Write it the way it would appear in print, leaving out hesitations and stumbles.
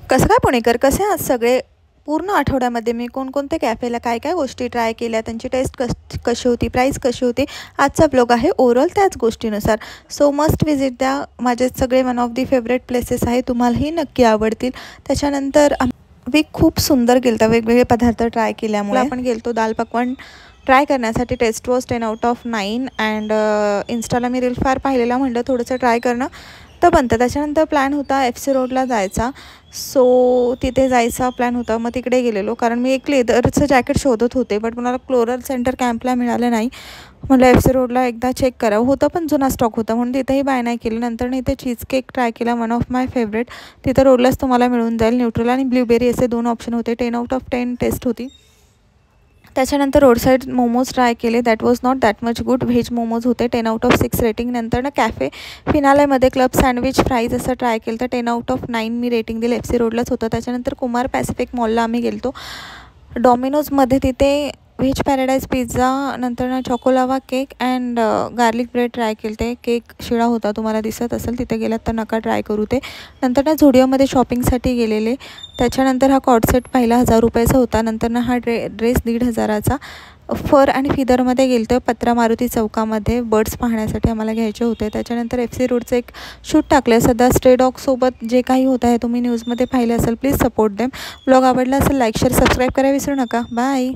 कसं काय पुणेकर, कसे आहात सगळे? पूर्ण आठवड्यामध्ये मी कोणकोणत्या कॅफेला काय काय गोष्टी ट्राय केल्या, त्यांची टेस्ट कशी होती, प्राईस कशी होती, आजचा ब्लॉग आहे ओव्हरऑल त्याच गोष्टीनुसार. सो मस्ट विजिट द्या. माझे सगळे one of the favourite places आहे, तुम्हालाही नक्की आवडतील. त्याच्यानंतर आम्ही खूप सुंदर गेलता वेगवेगळे पदार्थ ट्राय केल्यामुळे. आपण गेलतो दाल पकवान ट्राय करण्यासाठी. टेस्ट वॉज 10/9 अँड इन्स्टाला मी रील फार पाहिलेला, म्हटलं थोडंसं ट्राय करणं तर बनतं. त्याच्यानंतर प्लॅन होता FC रोडला जायचा. सो तिथे जायचा प्लॅन होता, मग तिकडे गेलेलो कारण मी एक लेदरचं जॅकेट शोधत होते, बट मला फ्लोरल सेंटर कॅम्पला मिळालं नाही. म्हटलं FC रोडला एकदा चेक करावं, होतं पण जुना स्टॉक होता म्हणून तिथेही बाय नाही केलं. नंतर इथे चीज केक ट्राय केला, वन ऑफ माय फेवरेट. तिथं रोडलाच तुम्हाला मिळून जाईल. न्यूट्रल आणि ब्ल्यूबेरी असे 2 ऑप्शन होते. 10/10 टेस्ट होती. त्याच्यानंतर रोड साईड मोमोज ट्राय केले. That was not that much good. Veg momos होते. 10/6 रेटिंग. नंतर कॅफे फिनालेमध्ये क्लब सँडविच फ्राईज असं ट्राय केलं तर 10/9 मी रेटिंग दिलं. FC रोडलाच होतं. त्याच्यानंतर कुमार पॅसिफिक मॉलला आम्ही गेलो. डॉमिनोजमध्ये तिथे व्हेज पॅराडाईज पिझ्झा, नंतर choco lava cake and garlic bread try केलं. ते केक शिळा होता, तुम्हाला दिसत असेल. तिथे गेलात तर नका ट्राय करू ते. नंतर झुडिओमध्ये शॉपिंगसाठी गेलेले. त्याच्यानंतर हा कॉर्ड सेट पहिला 1000 रुपयाचा होता. नंतर हा ड्रेस 1,500चा. फर आणि फिदरमध्ये गेलो तर पत्रा मारुती चौकामध्ये बर्ड्स पाहण्यासाठी आम्हाला घ्यायचे होते. त्याच्यानंतर FC रोडचं एक शूट टाकलं. सध्या स्ट्रे डॉगसोबत जे काही होत आहे तुम्ही न्यूजमध्ये पाहिलं असेल. Please support them. ब्लॉग आवडला असेल लाईक शेअर सबस्क्राईब करायला विसरू नका. बाय.